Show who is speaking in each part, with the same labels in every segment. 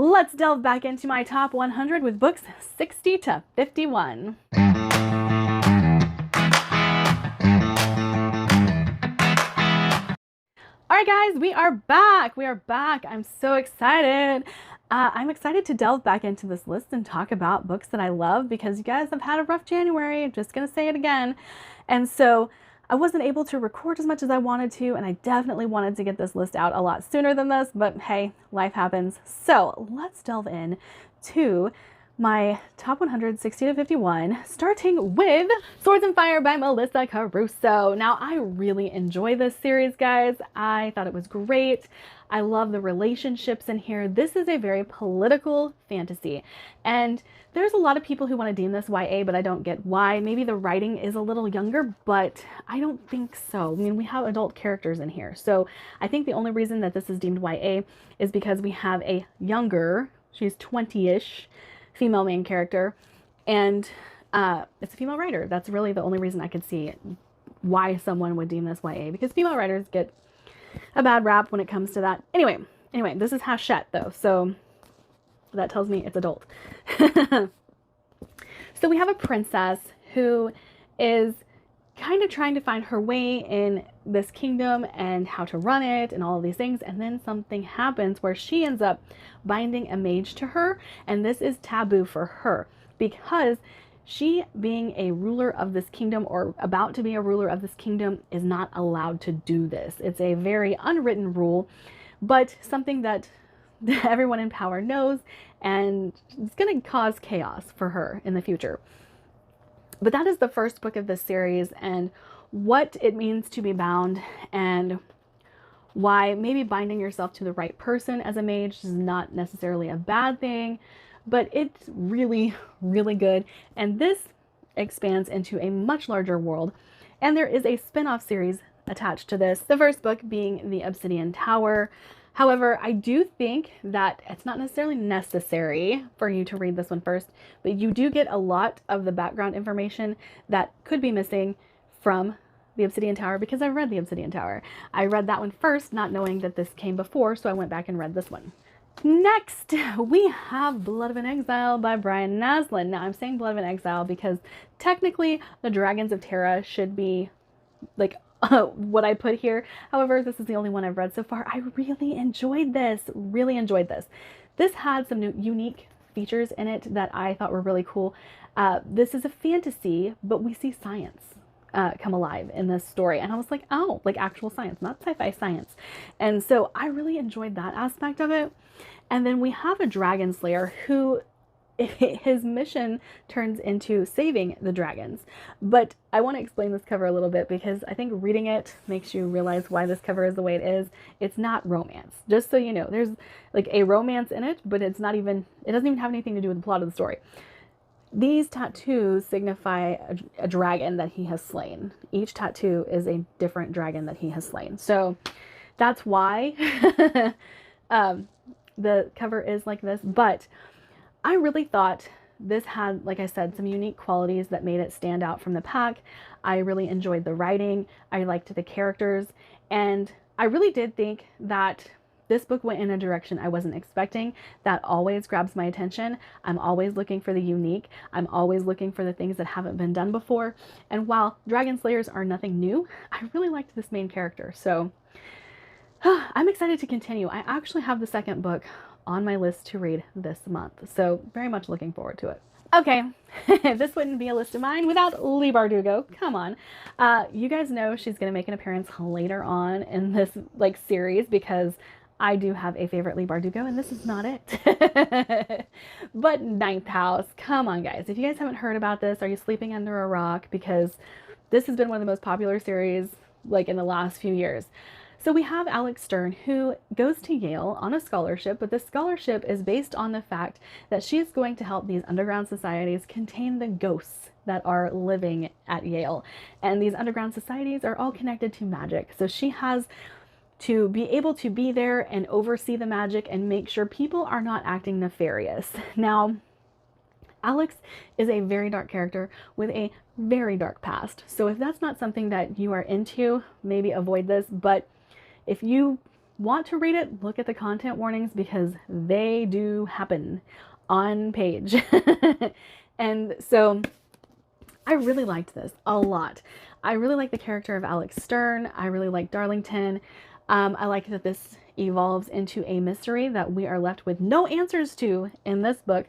Speaker 1: Let's delve back into my top 100 with books 60 to 51. All right, guys, we are back. We are back. I'm so excited. I'm excited to delve back into this list and talk about books that I love because you guys have had a rough January. I'm just going to say it again. And so I wasn't able to record as much as I wanted to, and I definitely wanted to get this list out a lot sooner than this, but hey, life happens. So let's delve in to my top 160 to 51, starting with Swords and Fire by Melissa Caruso. Now, I really enjoy this series, guys. I thought it was great. I love the relationships in here. This is a very political fantasy, and there's a lot of people who want to deem this YA, but I don't get why. Maybe the writing is a little younger, but I don't think so. I mean, we have adult characters in here. So I think the only reason that this is deemed YA is because we have a younger, she's 20-ish, female main character, and it's a female writer. That's really the only reason I could see why someone would deem this YA, because female writers get a bad rap when it comes to that. Anyway, this is Hachette though, so that tells me it's adult. So we have a princess who is kind of trying to find her way in this kingdom and how to run it and all of these things, and then something happens where she ends up binding a mage to her, and this is taboo for her because she, being a ruler of this kingdom or about to be a ruler of this kingdom, is not allowed to do this. It's a very unwritten rule, but something that everyone in power knows, and it's going to cause chaos for her in the future. But that is the first book of this series, and what it means to be bound, and why maybe binding yourself to the right person as a mage is not necessarily a bad thing, but it's really, really good. And this expands into a much larger world, and there is a spin-off series attached to this, the first book being The Obsidian Tower. However, I do think that it's not necessarily necessary for you to read this one first, but you do get a lot of the background information that could be missing from The Obsidian Tower, because I've read The Obsidian Tower. I read that one first, not knowing that this came before, so I went back and read this one. Next, we have Blood of an Exile by Brian Naslund. Now, I'm saying Blood of an Exile because technically the Dragons of Terra should be like what I put here. However, this is the only one I've read so far. I really enjoyed this. This had some new unique features in it that I thought were really cool. This is a fantasy, but we see science come alive in this story, and I was like, oh, like actual science, not sci-fi science. And so I really enjoyed that aspect of it. And then we have a dragon slayer who his mission turns into saving the dragons. But I want to explain this cover a little bit because I think reading it makes you realize why this cover is the way it is. It's not romance. Just so you know, there's like a romance in it, but it doesn't even have anything to do with the plot of the story. These tattoos signify a dragon that he has slain. Each tattoo is a different dragon that he has slain. So that's why the cover is like this. But I really thought this had, like I said, some unique qualities that made it stand out from the pack. I really enjoyed the writing. I liked the characters. And I really did think that this book went in a direction I wasn't expecting. That always grabs my attention. I'm always looking for the unique. I'm always looking for the things that haven't been done before. And while Dragon Slayers are nothing new, I really liked this main character. So I'm excited to continue. I actually have the second book on my list to read this month. So very much looking forward to it. Okay, this wouldn't be a list of mine without Leigh Bardugo. Come on. You guys know she's going to make an appearance later on in this series because I do have a favorite Leigh Bardugo, and this is not it. But Ninth House, come on guys. If you guys haven't heard about this, are you sleeping under a rock? Because this has been one of the most popular series in the last few years. So we have Alex Stern, who goes to Yale on a scholarship, but this scholarship is based on the fact that she is going to help these underground societies contain the ghosts that are living at Yale. And these underground societies are all connected to magic. So she has to be able to be there and oversee the magic and make sure people are not acting nefarious. Now, Alex is a very dark character with a very dark past. So if that's not something that you are into, maybe avoid this. But if you want to read it, look at the content warnings because they do happen on page. And so I really liked this a lot. I really like the character of Alex Stern. I really like Darlington. I like that this evolves into a mystery that we are left with no answers to in this book.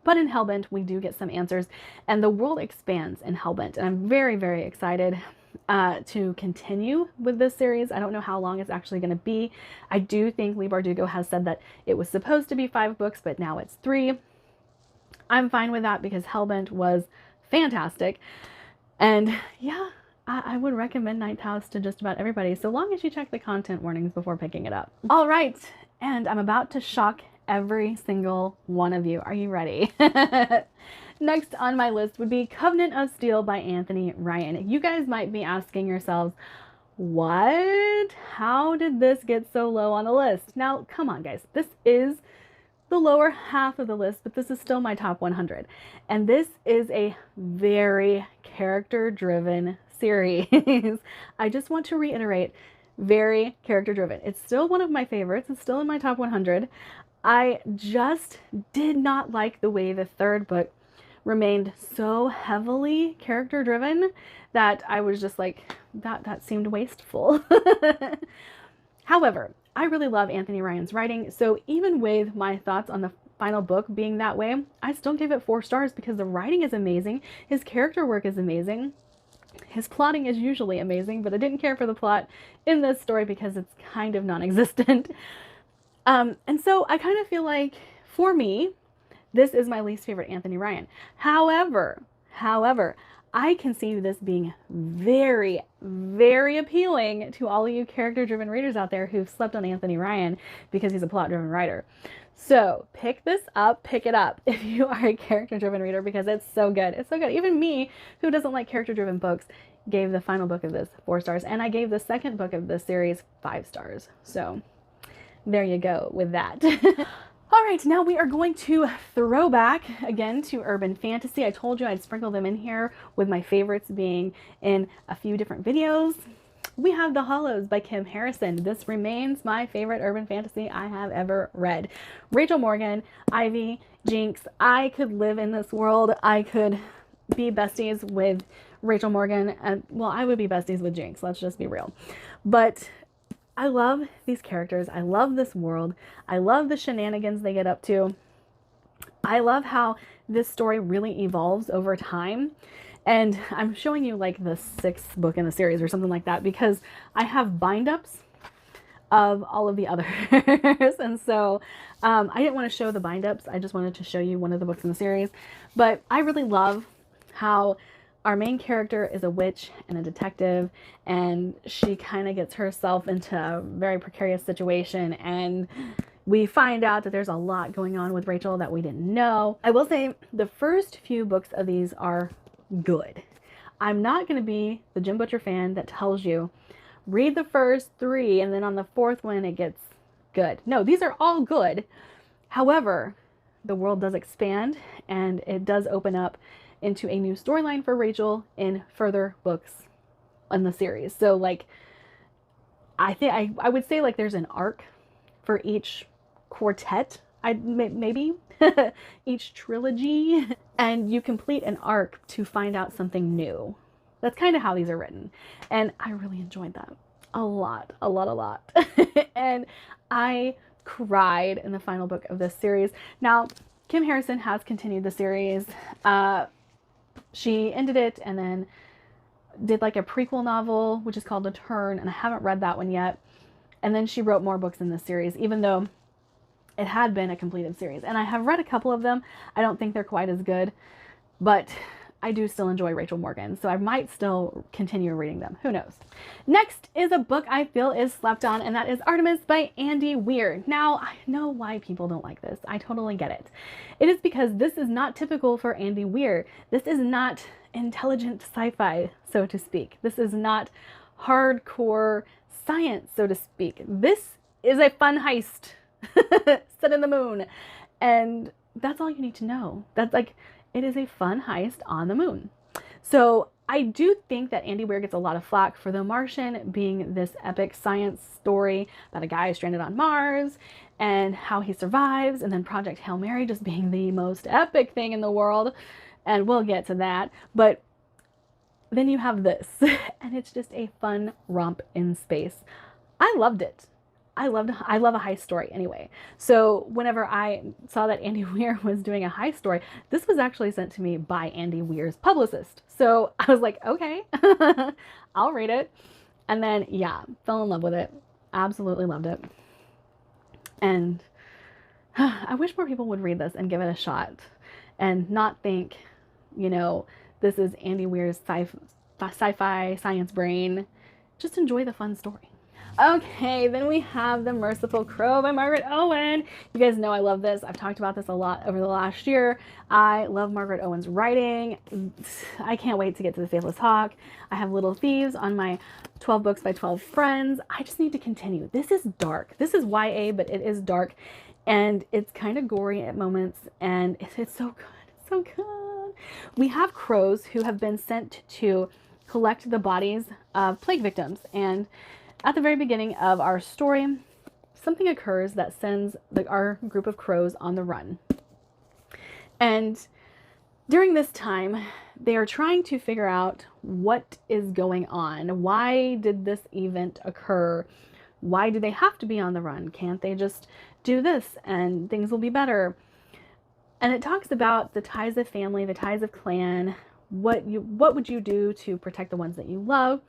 Speaker 1: But in Hellbent, we do get some answers, and the world expands in Hellbent. And I'm very, very excited to continue with this series. I don't know how long it's actually going to be. I do think Leigh Bardugo has said that it was supposed to be 5 books, but now it's 3. I'm fine with that because Hellbent was fantastic. And yeah, I would recommend Ninth House to just about everybody, so long as you check the content warnings before picking it up. All right, and I'm about to shock every single one of you. Are you ready? Next on my list would be Covenant of Steel by Anthony Ryan. You guys might be asking yourselves, what? How did this get so low on the list? Now, come on, guys. This is the lower half of the list, but this is still my top 100. And this is a very character-driven series. I just want to reiterate, very character-driven. It's still one of my favorites. It's still in my top 100. I just did not like the way the 3rd book remained so heavily character-driven that I was just like, that seemed wasteful. However, I really love Anthony Ryan's writing, so even with my thoughts on the final book being that way, I still gave it 4 stars because the writing is amazing, his character work is amazing, his plotting is usually amazing, but I didn't care for the plot in this story because it's kind of non-existent. And so I kind of feel like, for me, this is my least favorite Anthony Ryan. However, I can see this being very, very appealing to all of you character-driven readers out there who've slept on Anthony Ryan because he's a plot-driven writer. So pick this up, pick it up if you are a character-driven reader because it's so good. It's so good. Even me, who doesn't like character-driven books, gave the final book of this 4 stars, and I gave the second book of this series 5 stars. So there you go with that. All right, now we are going to throw back again to urban fantasy. I told you I'd sprinkle them in here with my favorites being in a few different videos. We have The Hollows by Kim Harrison. This remains my favorite urban fantasy I have ever read. Rachel Morgan, Ivy, Jinx. I could live in this world. I could be besties with Rachel Morgan. And well, I would be besties with Jinx. Let's just be real. But I love these characters. I love this world. I love the shenanigans they get up to. I love how this story really evolves over time. And I'm showing you like the 6th book in the series or something like that because I have bind-ups of all of the others. And so I didn't want to show the bind-ups. I just wanted to show you one of the books in the series. But I really love how our main character is a witch and a detective, and she kind of gets herself into a very precarious situation, and we find out that there's a lot going on with Rachel that we didn't know. I will say the first few books of these are good. I'm not going to be the Jim Butcher fan that tells you, read the first 3 and then on the 4th one it gets good. No, these are all good. However, the world does expand and it does open up into a new storyline for Rachel in further books in the series. So like, I think I would say like there's an arc for each quartet, maybe each trilogy, and you complete an arc to find out something new. That's kind of how these are written. And I really enjoyed that a lot. And I cried in the final book of this series. Now, Kim Harrison has continued the series. She ended it and then did like a prequel novel, which is called The Turn, and I haven't read that one yet. And then she wrote more books in this series, even though it had been a completed series. And I have read a couple of them. I don't think they're quite as good, but I do still enjoy Rachel Morgan, so I might still continue reading them. Who knows? Next is a book I feel is slept on, and that is Artemis by Andy Weir. Now, I know why people don't like this. I totally get it. It is because this is not typical for Andy Weir. This is not intelligent sci-fi, so to speak. This is not hardcore science, so to speak. This is a fun heist set in the moon, and that's all you need to know. That's like, it is a fun heist on the moon. So I do think that Andy Weir gets a lot of flack for The Martian being this epic science story about a guy stranded on Mars and how he survives, and then Project Hail Mary just being the most epic thing in the world, and we'll get to that. But then you have this, and it's just a fun romp in space. I loved it. I love a heist story anyway. So whenever I saw that Andy Weir was doing a heist story, this was actually sent to me by Andy Weir's publicist. So I was like, okay, I'll read it. And then, yeah, fell in love with it. Absolutely loved it. And I wish more people would read this and give it a shot and not think, you know, this is Andy Weir's sci-fi science brain. Just enjoy the fun story. Okay, then we have The Merciful Crow by Margaret Owen. You guys know I love this. I've talked about this a lot over the last year. I love Margaret Owen's writing. I can't wait to get to The Faithless Hawk. I have Little Thieves on my 12 Books by 12 Friends. I just need to continue. This is dark. This is YA, but it is dark, and it's kind of gory at moments, and it's so good. It's so good. We have crows who have been sent to collect the bodies of plague victims, and at the very beginning of our story, something occurs that sends our group of crows on the run. And during this time, they are trying to figure out what is going on. Why did this event occur? Why do they have to be on the run? Can't they just do this and things will be better? And it talks about the ties of family, the ties of clan. What would you do to protect the ones that you love?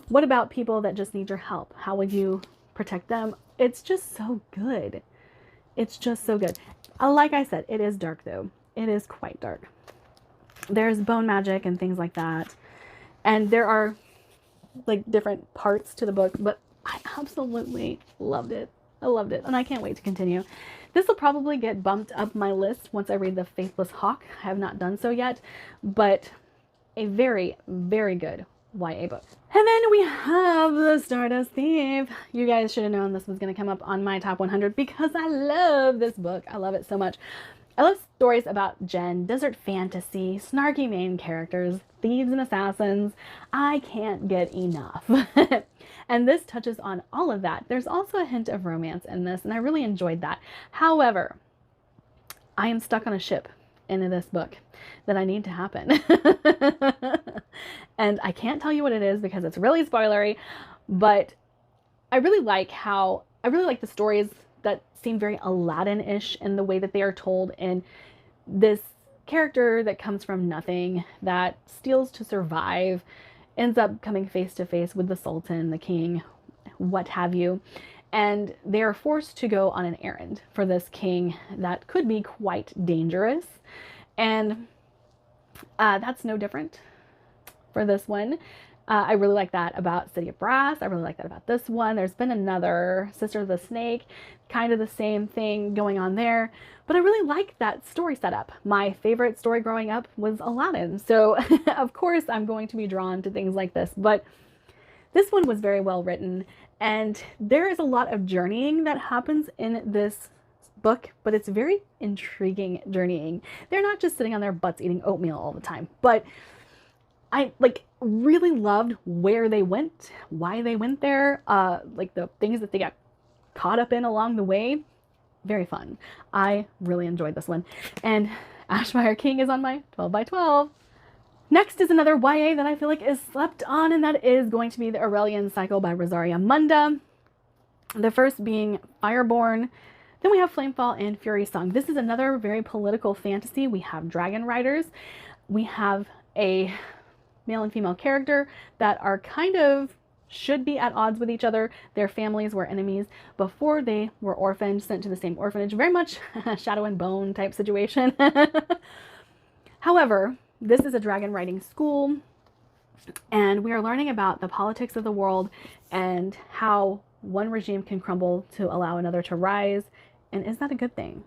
Speaker 1: What about people that just need your help? How would you protect them? It's just so good. It's just so good. Like I said, it is dark though. It is quite dark. There's bone magic and things like that. And there are like different parts to the book, but I absolutely loved it. I loved it. And I can't wait to continue. This will probably get bumped up my list once I read The Faithless Hawk. I have not done so yet, but a very, very good YA book. And then we have The Stardust Thief. You guys should have known this was going to come up on my top 100 because I love this book. I love it so much. I love stories about Jen, desert fantasy, snarky main characters, thieves and assassins. I can't get enough. And this touches on all of that. There's also a hint of romance in this, and I really enjoyed that. However, I am stuck on a ship in this book that I need to happen. And I can't tell you what it is because it's really spoilery, but I really like the stories that seem very Aladdin-ish in the way that they are told, and this character that comes from nothing, that steals to survive, ends up coming face to face with the Sultan, the king, what have you, and they are forced to go on an errand for this king that could be quite dangerous. And that's no different for this one. I really like that about City of Brass. I really like that about this one. There's been another, Sister of the Snake, kind of the same thing going on there. But I really like that story setup. My favorite story growing up was Aladdin. So of course I'm going to be drawn to things like this. But this one was very well written. And there is a lot of journeying that happens in this book, but it's very intriguing journeying. They're not just sitting on their butts eating oatmeal all the time, but I really loved where they went, why they went there, like the things that they got caught up in along the way. Very fun. I really enjoyed this one. And Ashfire King is on my 12 by 12. Next is another YA that I feel like is slept on, and that is going to be the Aurelian Cycle by Rosaria Munda. The first being Fireborn. Then we have Flamefall and Fury Song. This is another very political fantasy. We have dragon riders. We have a male and female character that are kind of should be at odds with each other. Their families were enemies before they were orphaned, sent to the same orphanage. Very much Shadow and Bone type situation. However, this is a dragon riding school, and we are learning about the politics of the world and how one regime can crumble to allow another to rise. And is that a good thing?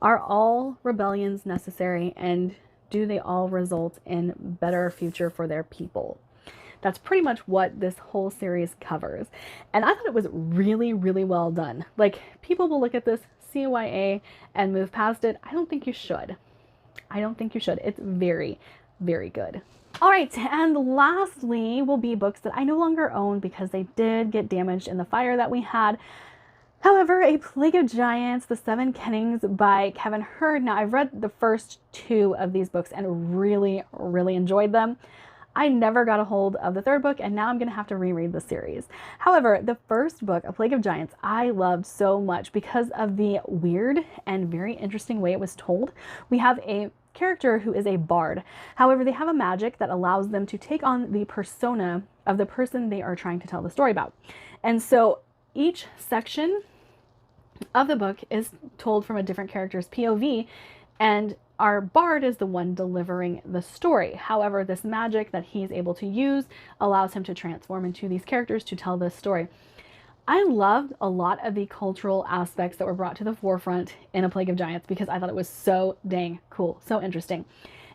Speaker 1: Are all rebellions necessary, and do they all result in better future for their people? That's pretty much what this whole series covers. And I thought it was really, really well done. Like, people will look at this CYA and move past it. I don't think you should. I don't think you should. It's very, very good. All right, and lastly will be books that I no longer own because they did get damaged in the fire that we had. However, A Plague of Giants, The Seven Kennings by Kevin Hearn. Now, I've read the first 2 of these books and really, really enjoyed them. I never got a hold of the 3rd book, and now I'm going to have to reread the series. However, the first book, A Plague of Giants, I loved so much because of the weird and very interesting way it was told. We have a character who is a bard. However, they have a magic that allows them to take on the persona of the person they are trying to tell the story about. And so each section of the book is told from a different character's POV, and our bard is the one delivering the story. However, this magic that he's able to use allows him to transform into these characters to tell this story. I loved a lot of the cultural aspects that were brought to the forefront in A Plague of Giants because I thought it was so dang cool, so interesting.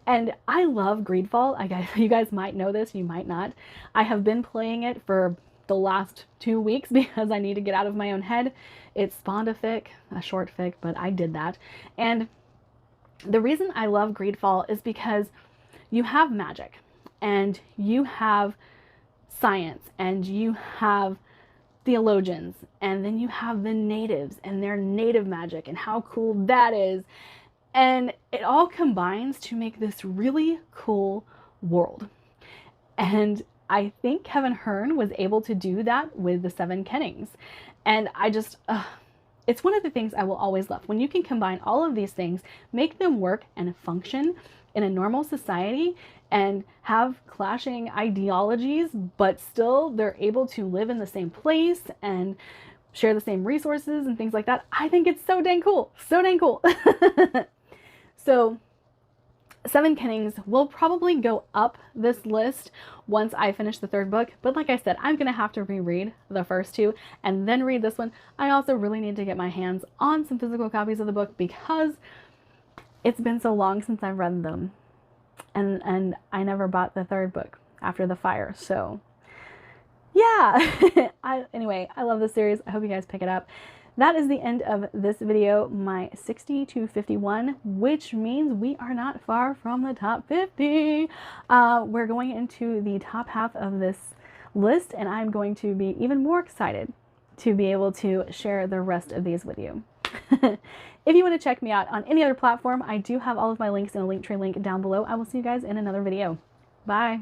Speaker 1: And I love Greedfall. You guys might know this, you might not. I have been playing it for the last 2 weeks because I need to get out of my own head. It spawned a fic, a short fic, but I did that. And the reason I love Greedfall is because you have magic and you have science and you have theologians, and then you have the natives and their native magic and how cool that is. And it all combines to make this really cool world. And I think Kevin Hearn was able to do that with The Seven Kennings. And I just, it's one of the things I will always love. When you can combine all of these things, make them work and function in a normal society and have clashing ideologies, but still they're able to live in the same place and share the same resources and things like that. I think it's so dang cool. So dang cool. So Seven Kennings will probably go up this list once I finish the 3rd book. But like I said, I'm going to have to reread the first 2 and then read this one. I also really need to get my hands on some physical copies of the book because it's been so long since I've read them. And I never bought the 3rd book after the fire. So yeah, anyway, I love this series. I hope you guys pick it up. That is the end of this video, my 60 to 51, which means we are not far from the top 50. We're going into the top half of this list, and I'm going to be even more excited to be able to share the rest of these with you. If you want to check me out on any other platform, I do have all of my links in a Linktree link down below. I will see you guys in another video. Bye.